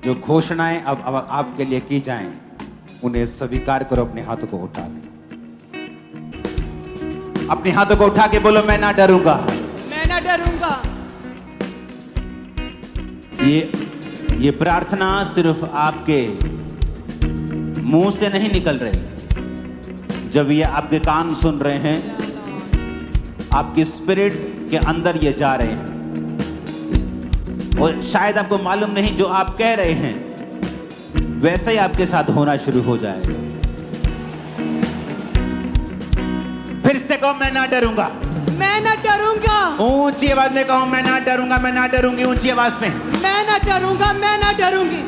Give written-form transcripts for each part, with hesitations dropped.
जो घोषणाएं अब आपके लिए की जाएं, उन्हें स्वीकार करो। अपने हाथों को उठा के, अपने हाथों को उठा के बोलो, मैं ना डरूंगा, मैं ना डरूंगा। ये प्रार्थना सिर्फ आपके मुंह से नहीं निकल रही, जब ये आपके कान सुन रहे हैं, आपकी स्पिरिट के अंदर ये जा रहे हैं। और शायद आपको मालूम नहीं, जो आप कह रहे हैं वैसे ही आपके साथ होना शुरू हो जाएगा। फिर से कहो, मैं ना डरूंगा, मैं ना डरूंगा। ऊंची आवाज में कहो, मैं ना डरूंगा, मैं ना डरूंगी। ऊंची आवाज में, मैं ना डरूंगा, मैं ना डरूंगी,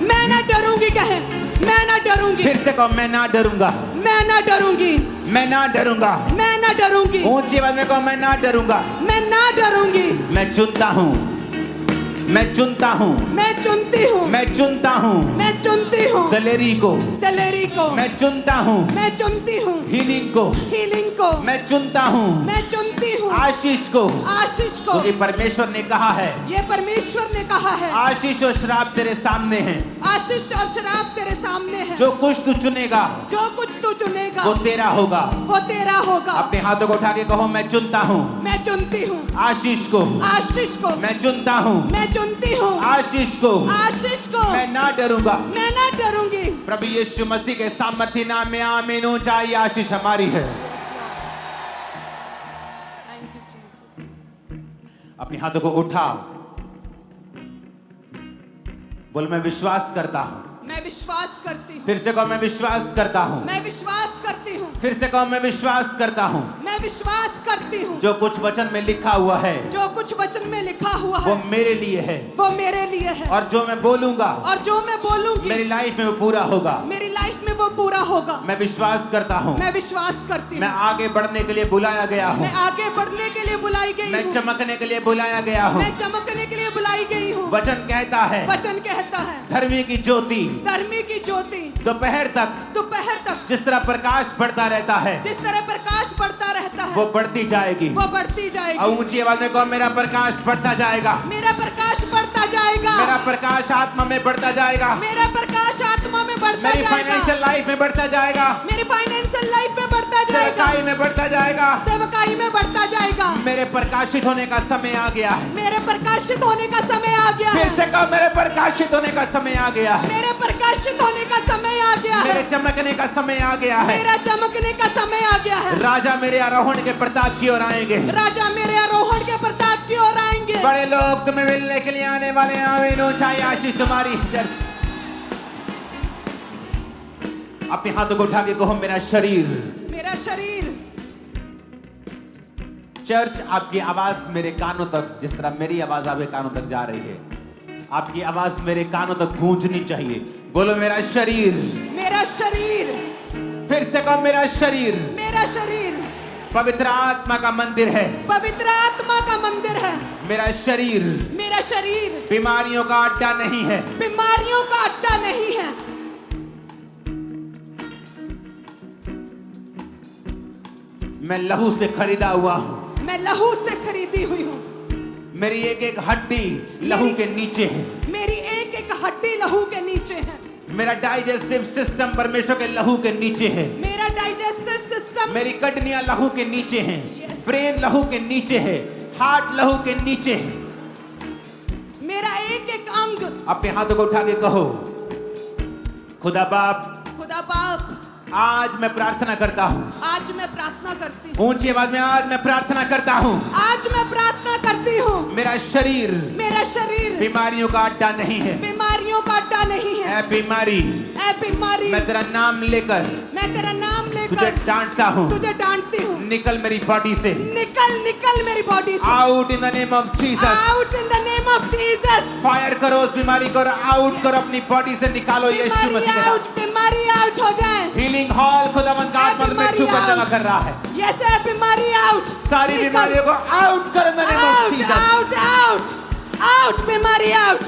मैं ना डरूंगी। कहे, मैं ना डरूंगी। फिर से कहो, मैं ना डरूंगा, मैं ना डरूंगी, मैं ना डरूंगा, मैं ना डरूंगी। ऊंची आवाज में कहो, मैं ना डरूंगा, मैं ना डरूंगी। मैं चुनता हूं, मैं चुनता हूं, मैं चुनती हूँ, मैं चुनता हूं, मैं चुनती हूँ दलेरी को, दलेरी को। मैं चुनता हूं, मैं चुनती हूँ हीलिंग को, हीलिंग को। मैं चुनता हूं, मैं चुनती हूँ आशीष को, आशीष को। क्योंकि परमेश्वर ने कहा है, ये परमेश्वर ने कहा है, आशीष और श्राप तेरे सामने हैं। आशीष और शराब तेरे सामने है। जो कुछ तू चुनेगा, जो कुछ तू चुनेगा, वो तेरा होगा, वो तेरा होगा। अपने हाथों को उठा के कहो, मैं चुनता हूं मैं चुनती हूँ आशीष को, आशीष को। मैं चुनता हूं मैं चुनती हूँ आशीष को, आशीष को। मैं ना डरूंगा। मैं ना डरूंगी। प्रभु यीशु मसीह के सामर्थ्य नाम में आमीन। ऊंचाई आशीष हमारी है। अपने हाथों को उठाओ, बोल, मैं विश्वास करता हूं। मैं विश्वास करती हूँ। फिर से कहो, मैं विश्वास करता हूं। मैं विश्वास करती हूँ। फिर से कहो, मैं विश्वास करता हूं। मैं विश्वास करती हूँ। जो कुछ वचन में लिखा हुआ है, जो कुछ वचन में लिखा हुआ वो है, मेरे लिए है, वो मेरे लिए है। और जो मैं बोलूंगा, और जो मैं बोलूंगी, मेरी लाइफ में वो पूरा होगा। मेरी लाइफ में वो पूरा होगा। मैं विश्वास करता हूं। मैं विश्वास करती मैं हूँ। आगे बढ़ने के लिए बुलाया गया हूं। मैं आगे बढ़ने के लिए बुलाई गई मैं हूँ। चमकने के लिए बुलाया गया हूं। मैं चमकने के लिए बुलाई गई हूँ। वचन कहता है, वचन कहता है, धर्मी की ज्योति धर्मी की ज्योति दोपहर तक, दोपहर तक जिस तरह प्रकाश बढ़ता रहता है, जिस तरह प्रकाश बढ़ता रहता है, वो बढ़ती जाएगी। वो बढ़ती और जाएगी। ऊंची आवाज में कहो, मेरा प्रकाश बढ़ता जाएगा, मेरा प्रकाश बढ़ता जाएगा। मेरा प्रकाश आत्मा में बढ़ता जाएगा, मेरा प्रकाश आत्मा में बढ़ता मेरी जाएगा। फाइनेंशियल लाइफ में बढ़ता जाएगा, मेरी फाइनेंशियल लाइफ में बढ़ता जाएगा। सेवकाई में बढ़ता जाएगा। सेवकाई में बढ़ता जाएगा। मेरे प्रकाशित होने का समय आ गया है। मेरे प्रकाशित होने का समय आ गया फिर है। से कहो, मेरे प्रकाशित होने का समय आ गया है। मेरे प्रकाशित होने का समय आ गया है। मेरे चमकने का समय आ गया है। मेरा चमकने का समय आ गया है। राजा मेरे आरोहण के प्रताप की ओर आएंगे। राजा मेरे आरोहण के प्रताप की ओर आएंगे। बड़े लोग तुम्हें मिलने के लिए आने वाले हैं। आमीन। ऊंचाई आशीष तुम्हारी। अपने हाथों को उठा के कहो, मेरा शरीर, मेरा शरीर। चर्च, आपकी आवाज मेरे कानों तक, जिस तरह मेरी आवाज आपके कानों तक जा रही है, आपकी आवाज मेरे कानों तक गूंजनी चाहिए। बोलो, मेरा शरीर। मेरा शरीर। फिर से कहो, मेरा शरीर मेरा शरीर पवित्र आत्मा का मंदिर है। पवित्र आत्मा का मंदिर है। मेरा शरीर मेरा शरीर बीमारियों का अड्डा नहीं है। बीमारियों का अड्डा नहीं है। मैं लहू से खरीदा हुआ हूं। मैं लहू से खरीदी हुई हूँ। मेरी एक एक हड्डी लहू के नीचे है। मेरी एक एक हड्डी लहू के नीचे है। मेरा डाइजेस्टिव सिस्टम परमेश्वर के लहू के नीचे है। मेरा डाइजेस्टिव सिस्टम, मेरी किडनियां लहू के नीचे हैं। Yes. ब्रेन लहू के नीचे है। हार्ट लहू के नीचे है। मेरा एक एक अंग। अपने हाथों को उठा के कहो, खुदा बाप, खुदा बाप, आज मैं प्रार्थना करता हूँ। आज मैं प्रार्थना करती हूँ। ऊंची आवाज में, आज मैं प्रार्थना करता हूँ। आज मैं प्रार्थना करती हूँ। मेरा शरीर मेरा शरीर बीमारियों का अड्डा नहीं है। बीमारियों का अड्डा नहीं है। ऐ बीमारी, ऐ बीमारी, मैं तेरा नाम लेकर मैं तेरा नाम तुझे लेकर डांटता हूँ। तुझे डांटती हूँ। निकल मेरी बॉडी से। निकल निकल मेरी बॉडी से। Out in the name of Jesus. Out in the name of Jesus. Fire करो उस बीमारी को, आउट करो अपनी बॉडी से, निकालो यीशु मसीह के नाम। बीमारी आउट हो जाए। हीलिंग हॉल खुदावंद का आत्मा में छूकर जमा कर रहा है। यस, बीमारी आउट। सारी बीमारियों को आउट करो in the name of Jesus. Out out out, बीमारी आउट।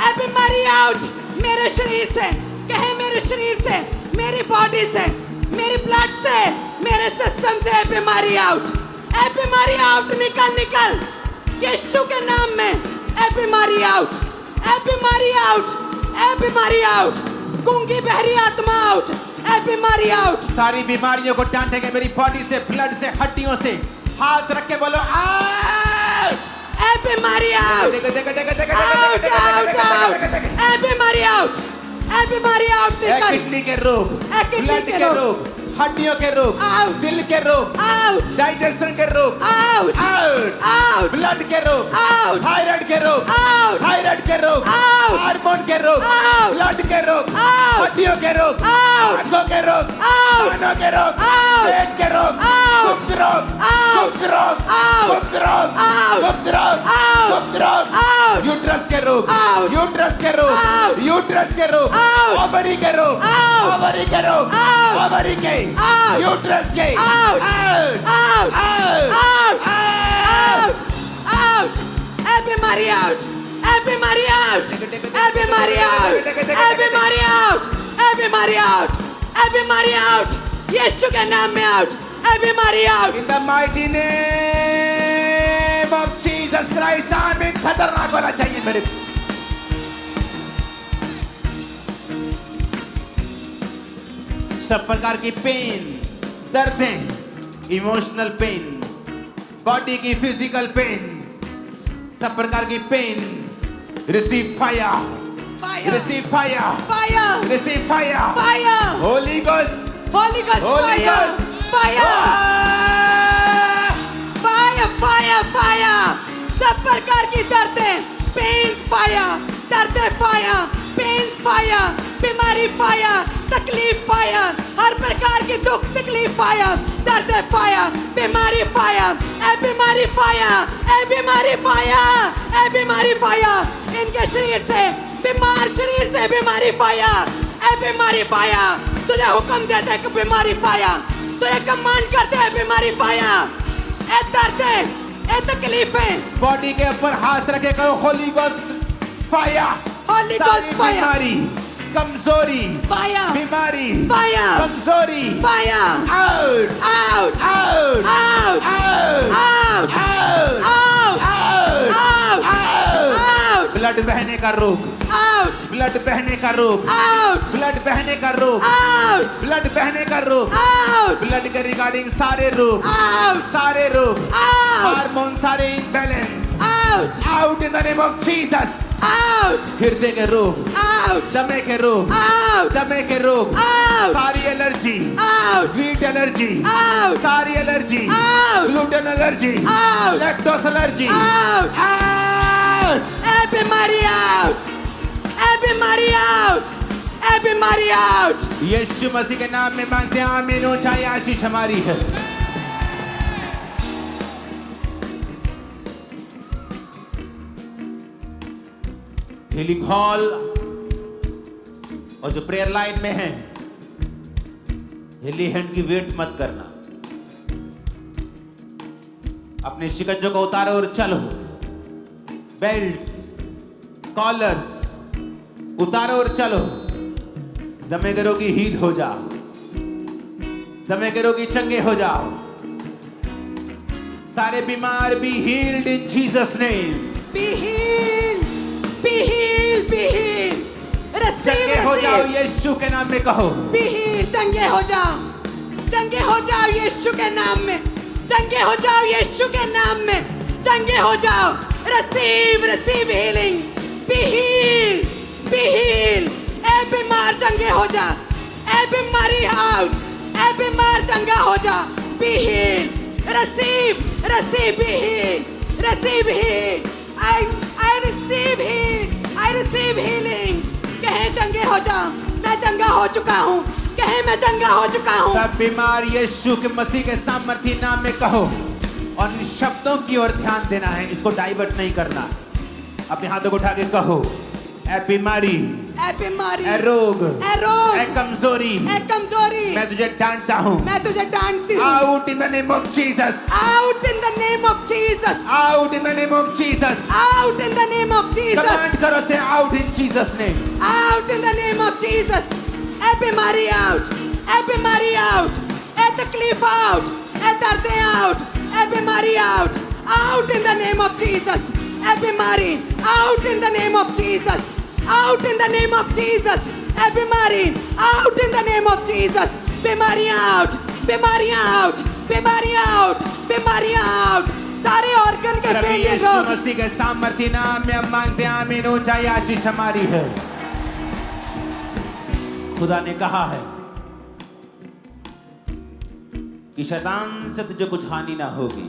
ए बीमारी आउट मेरे शरीर से। कहे मेरे शरीर से, मेरी बॉडी से, मेरी ब्लड से, मेरे सिस्टम से बीमारी आउट। ए बीमारी आउट, निकल निकल यीशु के नाम में। ए बीमारी आउट, ए बीमारी आउट, ए बीमारी आउट, गूंगी बहरी आत्मा आउट, ए बीमारी आउट। सारी बीमारियों को डांटेंगे मेरी बॉडी से, ब्लड से, हड्डियों से। हाथ रख के बोलो आउट, ए बीमारी आउट, आउट आउट आउट, ए बीमारी आउट, ए बीमारी आउट। निकल। किडनी के रोग, ब्लड के रोग, हड्डियों के रोग, आउट, दिल के रोग, आउट, डाइजेशन के रोग, आउट, आउट, आउट, ब्लड के रोग, आउट, थायराइड के रोग, आउट, थायराइड के रोग, आउट, हार्मोन के रोग, आउट, ब्लड के रोग, आउट, हड्डियों के रोग, आउट, आंखों के रोग, आउट, कानों के रोग, आउट, पेट के रोग, आउट, गुप्त रोग, आउट, गुप्त रोग, आउट, गुप्त रोग, आउट, गुप्त रोग, आउट, गुप्त रोग, आउट, यूट्रस के रोग, आउट, यूट्रस के रोग, आउट, यूट्रस के रोग, आउट, ओवरी के रोग, आउट, ओवरी के रोग, आउट, ओवरी के, आउट, यूट्रस के, out, out, out, out, out, out, out, ए बीमारी आउट, ए बीमारी आउट, ए बीमारी आउट, ए बीमारी आउट, ए बीमारी आउट, ए बीमारी आउट, यीशु के नाम में आउट, ए बीमारी out. In the mighty name of Jesus Christ, आमीन। खतरनाक वाला चाहिए मेरे। सब प्रकार की पेन, दर्दें, इमोशनल पेन, बॉडी की फिजिकल पेन, सब प्रकार की pain, receive fire, Fire, receive fire, fire, receive fire, fire, Holy Ghost, Holy Ghost, Holy fire, Ghost, fire, fire, fire, fire, सब प्रकार की दर्दें, पेन्स फायर, दर्दें फायर, पेन्स फायर, बीमारी फायर, तकलीफ फायर, हर प्रकार की दुख तकलीफ फायर, दर्दें फायर, बीमारी फायर, ए बीमारी फायर, ए बीमारी फायर, ए बीमारी फायर, इनके शरीर से बीमार शरीर से बीमारी फायर, ए बीमारी फायर, तुझे हुक्म देते कि बीमारी फायर, तुझे कमांड करते हैं बीमारी फायर, ए दर्दें, ए तकलीफें, बॉडी के ऊपर हाथ रखे करो होली गोस्ट फायर, Holy सारी Ghost fire, बीमारी, कमजोरी, fire, बीमारी, fire, कमजोरी, fire, out, out, out, out, out, out, out, out, out, out, out, out, blood बहने का रोग, out, ब्लड बहने का रोग, out, ब्लड बहने का रोग, out, ब्लड बहने का रोग, out, ब्लड के रिगार्डिंग सारे रोग, out, सारे रोग, out, हार्मोन सारे imbalance, out, out in the name of Jesus. out, हृदय के रोग, out, दमे के रोग, out, दमे के रोग, out, सारी allergy, out, wheat allergy, out, सारी allergy, out, gluten allergy, out, lactose allergy, out, out, ए बीमारी out, ए बीमारी out, ए बीमारी out, यीशु मसीह के नाम में मांगते हैं आमीन। ऊंचाई आशीष हमारी है। हीलिंग हॉल और जो प्रेयर लाइन में है, हिली हैंड की वेट मत करना, अपने शिकंजों को उतारो और चलो। बेल्ट्स, कॉलर्स उतारो और चलो। दमे के रोगी हील हो जाओ, दमे के रोगी चंगे हो जाओ, सारे बीमार be healed in Jesus name. be healed, be healed, be healed, receive, चंगे हो जाओ receive, यीशु के नाम में कहो। be healed, चंगे हो जाओ, चंगे हो जाओ यीशु के नाम में, चंगे हो जाओ यीशु के नाम में, चंगे हो जाओ। receive, receive healing, be healed, be healed, ए बीमार चंगे हो जा, ए बीमारी out, ए बीमार चंगा हो जा, be healed, receive, receive, be healed, receive healed, I receive heal, I receive healing, कहे चंगे हो जा, मैं चंगा हो चुका हूँ, कहे मैं चंगा हो चुका हूँ। सब बीमार यीशु के मसीह के सामर्थी नाम में कहो और इन शब्दों की ओर ध्यान देना है, इसको डाइवर्ट नहीं करना। अपने हाथों को उठा के कहो, ए बीमारी, ए बीमारी, ए रोग, ए रोग, ए कमजोरी, ए कमजोरी, मैं तुझे डांटता हूँ। मैं तुझे डांटती हूँ। Out in the name of Jesus, Out in the name of Jesus, out in the name of Jesus. out in the name of Jesus, command करो से out in Jesus name. out in the name of Jesus, ए बीमारी out, ए बीमारी out, ए तकलीफ out, ए दर्दें out, ए बीमारी out in the name of Jesus, ए बीमारी out in the name of Jesus, out in the name of Jesus. ए बीमारी out in the name of Jesus. बीमारियां out, बीमारियां out, बीमारियां out, बीमारियां out. सारे organ के प्रभु failure यीशु हो। मसीह के सामर्थ्य नाम में हम मांगते हैं, आमीन। ऊंचाई आशीष हमारी है। खुदा ने कहा है कि शैतान से तुझे कुछ हानि ना होगी।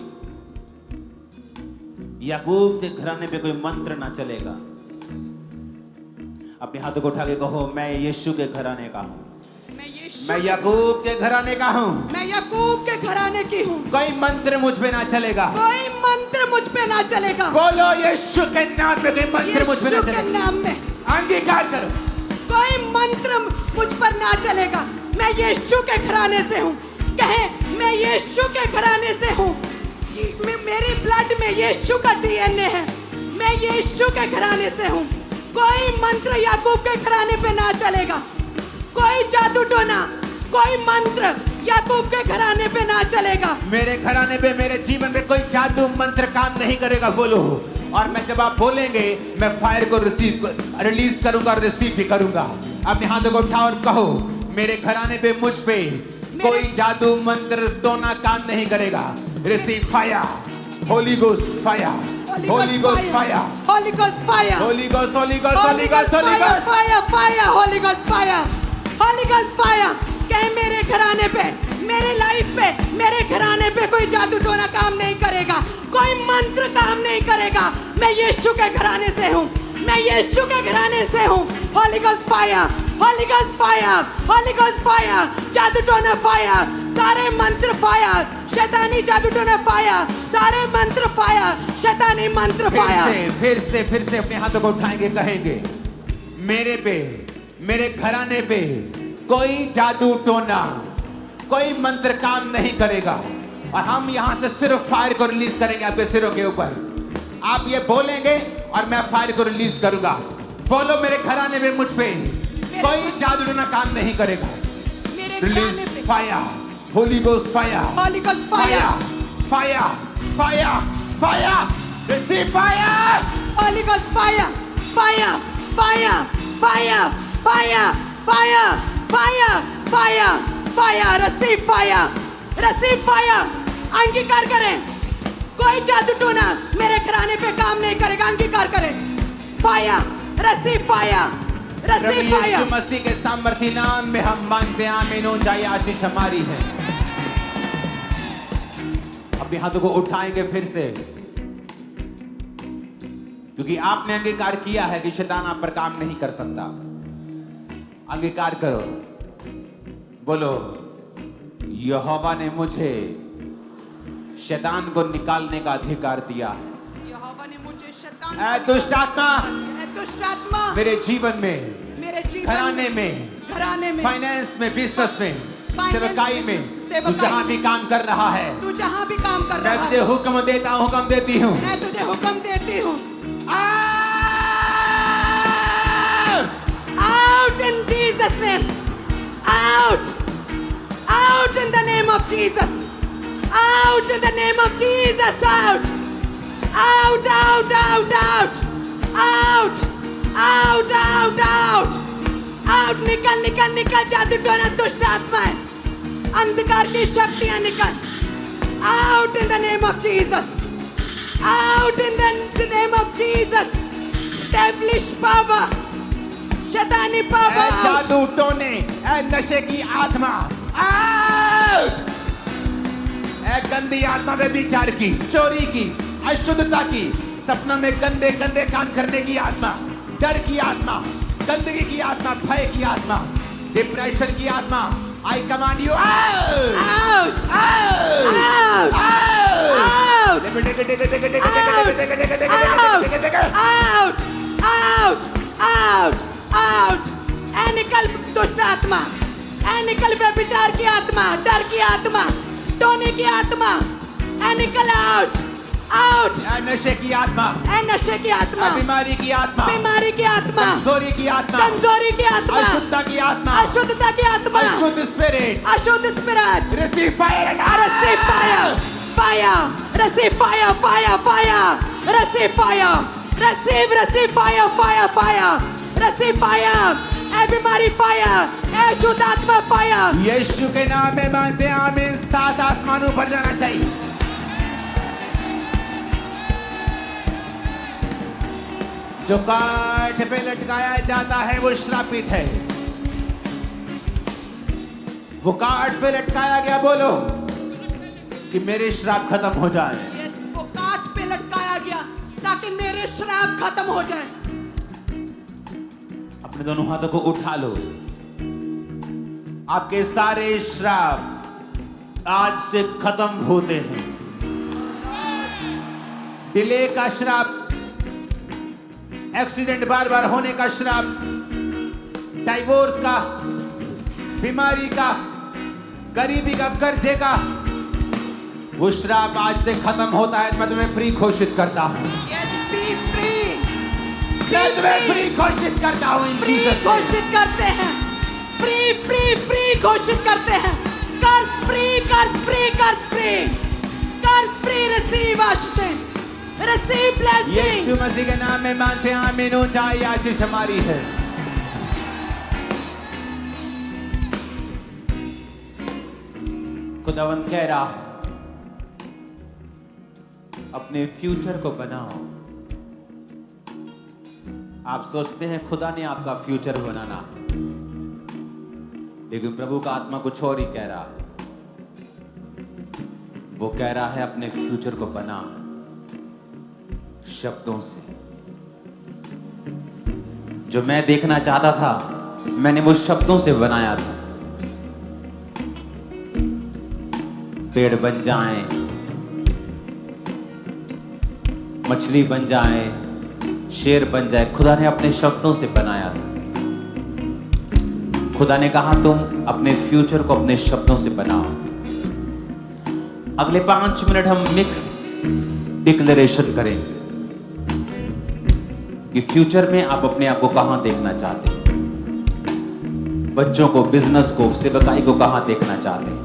याकूब के घराने पे कोई मंत्र ना चलेगा। अपने हाथों को उठा के कहो, मैं यीशु के घराने का हूं। मैं याकूब के घराने का हूं। मैं याकूब के घराने की हूं। कोई मंत्र मुझ पे ना चलेगा। कोई मंत्र मुझ पे ना चलेगा। बोलो यीशु के नाम पे कोई मंत्र मुझ पे ना यीशु के चलेगा। नाम में अंगीकार करो। कोई मंत्र मुझ पर ना चलेगा। मैं यीशु के घराने से हूँ। कहे, मैं यीशु के घराने से हूँ। मेरी ब्लड में यीशु का डीएनए है। मैं यीशु के घराने से हूँ। कोई मंत्र याकूब के घराने पे ना चलेगा। कोई जादू टोना, कोई मंत्र याकूब के घराने पे ना चलेगा। मेरे घराने पे, मेरे जीवन में कोई जादू मंत्र काम नहीं करेगा। बोलो। और मैं जब आप बोलेंगे, मैं फायर को रिलीज करूंगा और रिसीव भी करूंगा। अपने हाथों को उठाओ और कहो, मेरे घराने पे, मुझ पे कोई जादू मंत्र टोना काम नहीं करेगा। Receive fire, Holi ghost fire, Holi ghost fire, Holi ghost fire, Holi ghost, Holi ghost, Holi ghost, Holi ghost fire, fire, Holi ghost fire, Holi ghost fire. कहे, मेरे घराने पे, मेरे लाइफ पे, मेरे घराने पे कोई जादू टोना काम नहीं करेगा। कोई मंत्र काम नहीं करेगा। मैं यीशु के घराने से हूँ। मैं यीशु के घराने से हूँ। Holi ghost fire, Holi ghost fire, Holi ghost fire, जादू टोना फायर, सारे मंत्र फायर, शैतानी जादू टोना फायर, सारे मंत्र फायर, शैतानी मंत्र फायर। फिर से अपने हाथों को उठाएंगे, कहेंगे, मेरे पे, मेरे घराने पे कोई जादू टोना, कोई मंत्र काम नहीं करेगा। और हम यहां से सिर्फ फायर को रिलीज करेंगे आपके सिरों के ऊपर। आप ये बोलेंगे और मैं फायर को रिलीज करूंगा। बोलो, मेरे घराने में, मुझ पे कोई जादू टोना काम नहीं करेगा। Release fire, Holi ghost fire, Holi ghost fire, fire, fire, fire, receive fire, Holi ghost fire, fire, fire, fire, fire, fire, fire, fire, fire, receive fire, receive fire. अंगीकार करें, कोई जादू टोना मेरे घराने पे काम नहीं करेगा। अंगीकार करें, fire, receive fire, receive fire. Yeshu Masih के सामर्थ्य नाम में हम मांगते हैं, आमीन। ऊंचाई आशीष हमारी है। अपने हाथों को उठाएंगे फिर से, क्योंकि आपने अंगीकार किया है कि शैतान आप पर काम नहीं कर सकता। अंगीकार करो, बोलो, यहोवा ने मुझे शैतान को निकालने का अधिकार दिया है। यहोवा ने मुझे शैतान, ऐ दुष्ट आत्मा, दुष्ट आत्मा, मेरे जीवन में, मेरे जीवन घराने में, घराने में, फाइनेंस में, बिजनेस में, फाइनेंस सेवकाई में, सेवकाई तू जहां भी काम कर रहा है, तू जहां भी काम कर रहा मैं है, तुझे हुक्म देता हूं, हुक्म देती हूं, मैं तुझे हुक्म देती हूं। Out in Jesus' name. Out. Out in the name of Jesus. Out in the name of Jesus. Out. Out, out, out, out. Out. Out, out, out. Out. निकल, निकल, निकल, जादू टोना दुष्ट आत्माएं, अंधकार की शक्तियां निकल। Out in the name of Jesus. Out in the name of Jesus. Devilish power. शैतानी पापा, जादू टोने, नशे की आत्मा, आउट! गंदी आत्मा में विचार की, चोरी की, अशुद्धता की, सपनों में गंदे गंदे काम करने की आत्मा, डर की आत्मा, गंदगी की आत्मा, भय की आत्मा, डिप्रेशन की आत्मा, I command you out! Out! Out! Out! Out! Out! Out! Out निकल दुष्ट आत्मा, ऐ निकल व्यभिचार की आत्मा, डर की आत्मा, टोने की आत्मा, ऐ निकल आउट! आउट! नशे की आत्मा, ऐ नशे की आत्मा, बीमारी की आत्मा, बीमारी की आत्मा, कमजोरी की आत्मा, कमजोरी की आत्मा, अशुद्धता की आत्मा, अशुद्धता की आत्मा, अशुद्ध स्पिरिट, अशुद्ध spirit, receive fire, receive fire, fire, receive fire, fire, fire, receive fire, receive fire, fire, fire, receive fire, ए बीमारी फायर, ए शुद्ध आत्मा फायर। यीशु के नाम में मांगते हैं आमीन। 7 आसमानों पर जाना चाहिए। जो काठ पे लटकाया जाता है वो श्रापित है। वो काठ पे लटकाया गया, बोलो कि मेरे श्राप खत्म हो जाए। यस, वो काठ पे लटकाया गया ताकि मेरे श्राप खत्म हो जाए। अपने दोनों हाथों को उठा लो। आपके सारे श्राप आज से खत्म होते हैं। डिले का श्राप, एक्सीडेंट बार बार होने का श्राप, डाइवोर्स का, बीमारी का, गरीबी का, कर्जे का, वो श्राप आज से खत्म होता है। मैं तुम्हें फ्री घोषित करता हूं। Yes, B free. मैं तुम्हें फ्री घोषित करता हूं। इन जीसस घोषित करते हैं, फ्री फ्री फ्री घोषित करते हैं। कर्ज फ्री, कर्ज फ्री, कर्ज फ्री, कर्ज फ्री। रिसीव आशीष, रिसीव ब्लेसिंग। यीशु मसीह के नाम में मानते हैं आमीन। ऊंचाई आशीष हमारी है। खुदावंद कह रहा है अपने फ्यूचर को बनाओ। आप सोचते हैं खुदा ने आपका फ्यूचर बनाना, लेकिन प्रभु का आत्मा कुछ और ही कह रहा है। वो कह रहा है अपने फ्यूचर को बना शब्दों से। जो मैं देखना चाहता था मैंने वो शब्दों से बनाया था। पेड़ बन जाएं, मछली बन जाए, शेर बन जाए, खुदा ने अपने शब्दों से बनाया था। खुदा ने कहा तुम अपने फ्यूचर को अपने शब्दों से बनाओ। अगले 5 मिनट हम मिक्स डिक्लेरेशन करेंगे कि फ्यूचर में आप अपने आप को कहां देखना चाहते हैं। बच्चों को, बिजनेस को, सेवकाई को कहां देखना चाहते हैं,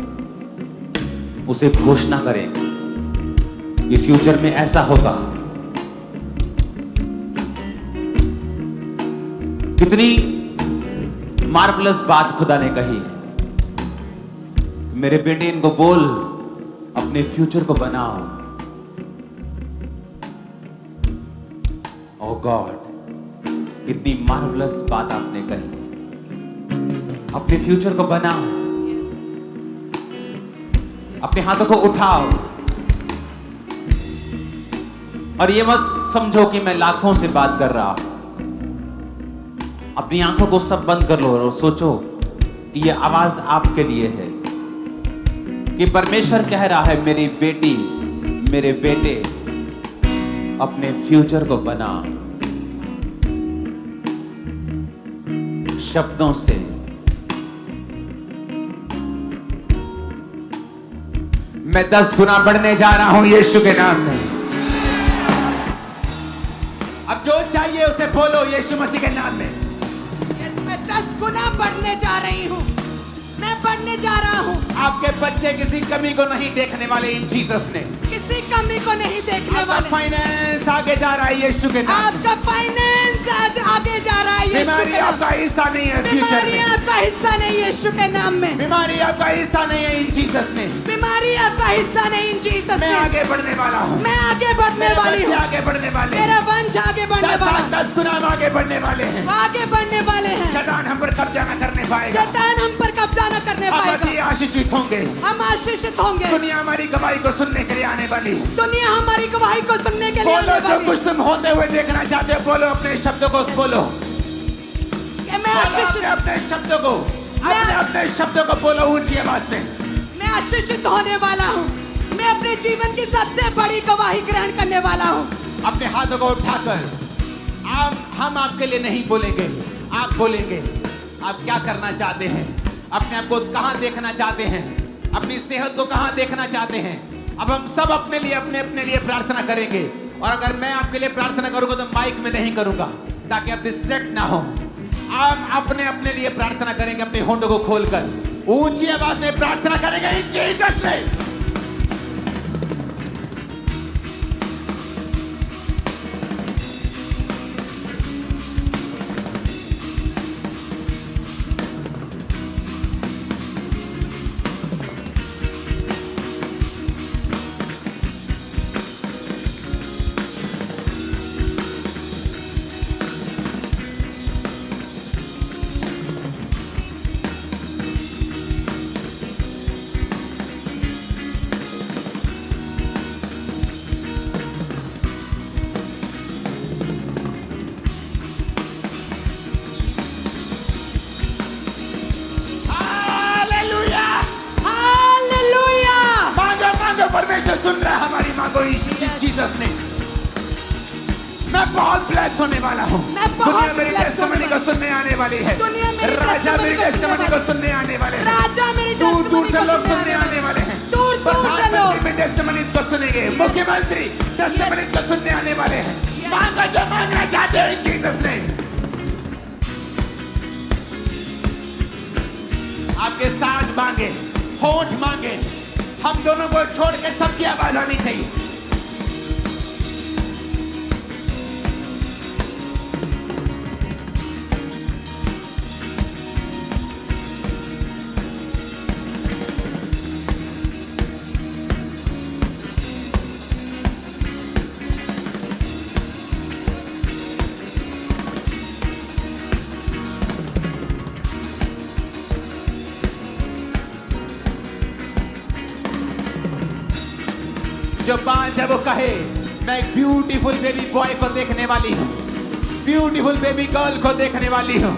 उसे घोषणा करें कि फ्यूचर में ऐसा होगा। कितनी मार्वलस बात खुदा ने कही। मेरे बेटे इनको बोल अपने फ्यूचर को बनाओ। ओह गॉड, कितनी मार्वलस बात आपने कही। अपने फ्यूचर को बनाओ। अपने हाथों को उठाओ और ये मत समझो कि मैं लाखों से बात कर रहा हूं। अपनी आंखों को सब बंद कर लो और सोचो कि ये आवाज आपके लिए है कि परमेश्वर कह रहा है मेरी बेटी, मेरे बेटे, अपने फ्यूचर को बना शब्दों से। मैं 10 गुना बढ़ने जा रहा हूं यीशु के नाम में। अब जो चाहिए उसे बोलो यीशु मसीह के नाम में। मैं 10 गुना बढ़ने जा रही हूँ। मैं बढ़ने जा रहा हूँ। आपके बच्चे किसी कमी को नहीं देखने वाले इन जीसस ने। किसी कमी को नहीं देखने वाले। फाइनेंस आगे जा रहा है यीशु के नाम। आपका फाइनेंस आज आगे जा रहा है यीशु के बीमारी नाम। आपका हिस्सा नहीं है फ्यूचर बीमारी में। आपका हिस्सा नहीं यीशु के नाम में। बीमारी आपका हिस्सा नहीं है इन जीसस ने। बीमारी आपका हिस्सा नहीं इन जीसस मैं ने। आगे बढ़ने वाला हूँ। मैं आगे बढ़ने वाली हूँ। आगे बढ़ने वाले। मेरा वंश आगे बढ़ने वाला है। 10 गुना हम आगे बढ़ने वाले हैं। आगे बढ़ने वाले हैं। शैतान हम पर कब्जा न करने पाएगा। शैतान हम पर कब्जा न करने पाएगा। आशीषित होंगे। हम आशीषित होंगे। दुनिया हमारी गवाही को सुनने के लिए आने वाली है। दुनिया हमारी गवाही को सुनने के लिए आने वाली है। जो कुछ तुम होते हुए देखना चाहते हो बोलो अपने शब्दों को बोलो। मैं आशीषित, अपने शब्दों को, अपने शब्दों को बोलो ऊंची आवाज में। मैं आशीषित होने वाला हूँ। मैं अपने जीवन की सबसे बड़ी गवाही ग्रहण करने वाला हूँ। अपने हाथों को उठाकर हम आपके लिए नहीं बोलेंगे, आप बोलेंगे। आप क्या करना चाहते हैं, अपने आप को कहां देखना चाहते हैं, अपनी सेहत को कहां देखना चाहते हैं। अब हम सब अपने लिए प्रार्थना करेंगे। और अगर मैं आपके लिए प्रार्थना करूंगा तो माइक में नहीं करूंगा ताकि आप डिस्ट्रैक्ट ना हो। आप अपने लिए प्रार्थना करेंगे, अपने होंठों को खोलकर ऊंची आवाज में प्रार्थना करेंगे इन जीसस नेम। परमेश्वर सुन रहा है हमारी माँ को जीसस ने। मैं बहुत ब्लेस होने वाला हूँ। दुनिया मेरी टेस्टिमनी को सुनने आने वाली है। राजा मेरी टेस्टिमनी को सुनने आने वाले हैं। दूर दूर से लोग सुनने आने वाले हैं। प्रधानमंत्री में टेस्टिमनीज को सुनेंगे, मुख्यमंत्री टेस्टिमनीज को सुनने आने वाले हैं। मांगा जो मांगना चाहते हो जीसस ने। आपके सांस मांगे, होंठ मांगे, हम दोनों को छोड़ के सबकी आवाज आनी चाहिए। जो 5 है वो कहे मैं एक ब्यूटीफुल बेबी बॉय को देखने वाली हूँ, ब्यूटीफुल बेबी गर्ल को देखने वाली हूँ।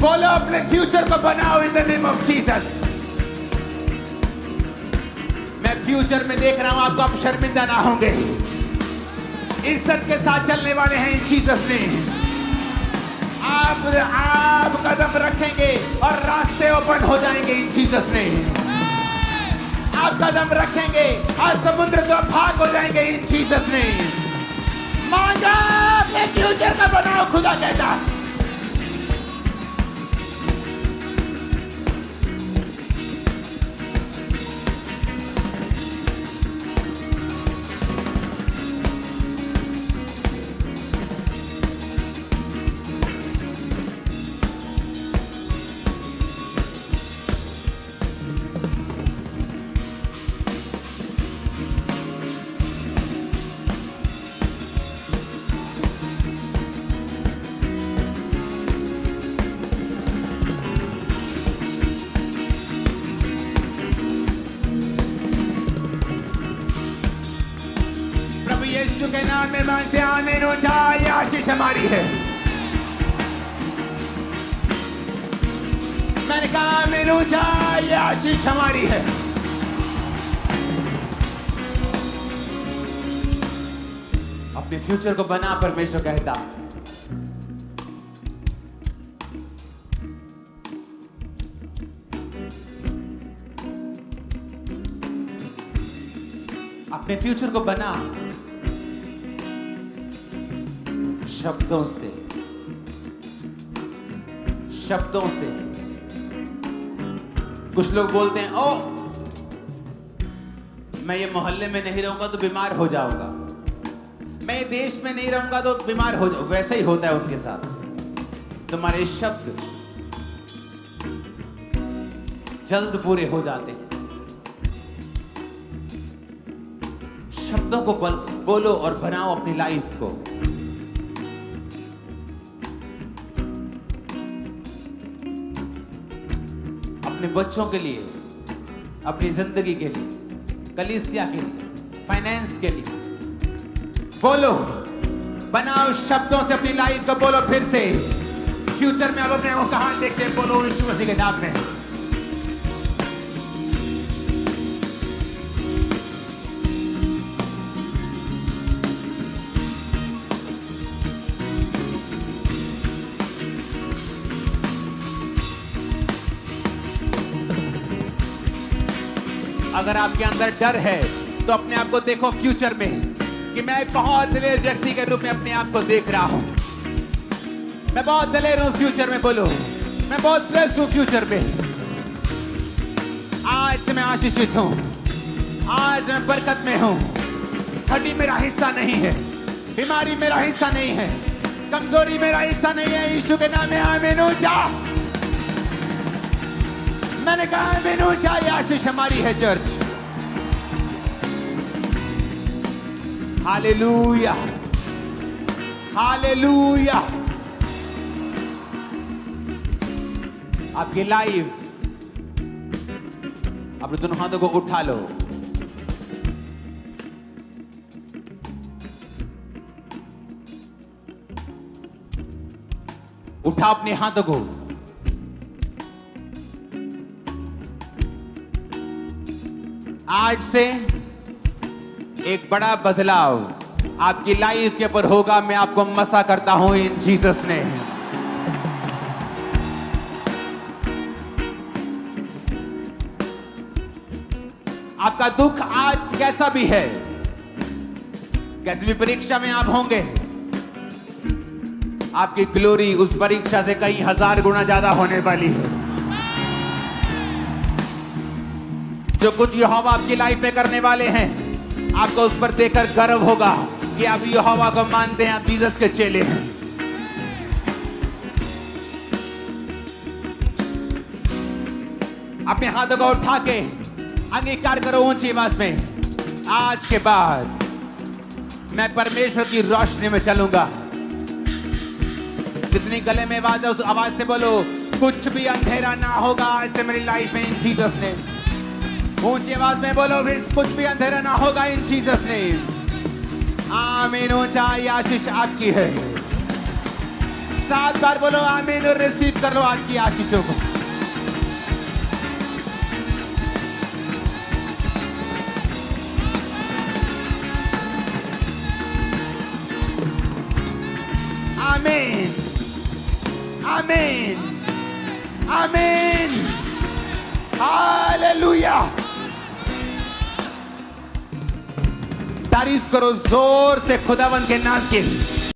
बोलो अपने फ्यूचर को बनाओ in the name of Jesus. मैं फ्यूचर में देख रहा हूँ आपको, आप शर्मिंदा ना होंगे, इज्जत के साथ चलने वाले हैं इन जीसस ने। आप कदम रखेंगे और रास्ते ओपन हो जाएंगे इन जीसस ने। आप कदम रखेंगे और समुद्र तो भाग हो जाएंगे इन जीसस ने। मांगा अपने फ्यूचर का बनाओ, खुदा कहता। यीशु के नाम में मांगते आमीन हो जाए। आशीष हमारी है। मैंने कहा आमीन हो जाए, आशीष हमारी है। अपने फ्यूचर को बना, परमेश्वर कहता। अपने फ्यूचर को बना शब्दों से, शब्दों से। कुछ लोग बोलते हैं ओ मैं ये मोहल्ले में नहीं रहूंगा तो बीमार हो जाऊंगा, मैं ये देश में नहीं रहूंगा तो बीमार हो जाऊंगा। वैसा ही होता है उनके साथ। तुम्हारे शब्द जल्द पूरे हो जाते हैं। शब्दों को बोलो और बनाओ अपनी लाइफ को। अपने बच्चों के लिए, अपनी जिंदगी के लिए, कलीसिया के लिए, फाइनेंस के लिए बोलो, बनाओ शब्दों से अपनी लाइफ को। बोलो फिर से। फ्यूचर में अब अपने को कहां देखते हैं? बोलो यीशु मसीह के नाम में। अगर आपके अंदर डर है तो अपने आप को देखो फ्यूचर में कि मैं एक बहुत दलेर व्यक्ति के रूप में अपने आप को देख रहा हूं। मैं बहुत दलेर हूं फ्यूचर में। बोलो मैं बहुत ब्लेस हूं फ्यूचर में। आज से मैं आशीषित हूं, आज मैं बरकत में हूं। हड्डी मेरा हिस्सा नहीं है, बीमारी मेरा हिस्सा नहीं है, कमजोरी मेरा हिस्सा नहीं है। यीशु के नाम में आमीन हो जा। मैंने कहा आमीन हो जा। आशीष हमारी है चर्च। Hallelujah, hallelujah. आपकी लाइफ, अपने दोनों हाथों को उठा लो। उठा अपने हाथों को। आज से एक बड़ा बदलाव आपकी लाइफ के ऊपर होगा। मैं आपको मसा करता हूं इन जीसस ने। आपका दुख आज कैसा भी है, कैसी भी परीक्षा में आप होंगे, आपकी ग्लोरी उस परीक्षा से कई हजार गुना ज्यादा होने वाली है। जो कुछ यहोवा आपकी लाइफ में करने वाले हैं, आपको उस पर देखकर गर्व होगा कि आप यहोवा को मानते हैं, आप जीसस के चेले हैं। अपने हाथों को उठा के अंगीकार करो ऊंची आवाज में, आज के बाद मैं परमेश्वर की रोशनी में चलूंगा। जितनी गले में आवाज है उस आवाज से बोलो, कुछ भी अंधेरा ना होगा आज से मेरी लाइफ में, इन जीसस ने। ऊंची आवाज में बोलो फिर, कुछ भी अंधेरा ना होगा इन जीसस ने। आमीन। ऊंचाई आशीष आपकी है। 7 बार बोलो आमीन और रिसीव कर लो आज की आशीषों को। आमीन, आमीन, आमीन, हालेलुया। तारीफ करो जोर से खुदावन के नाम की।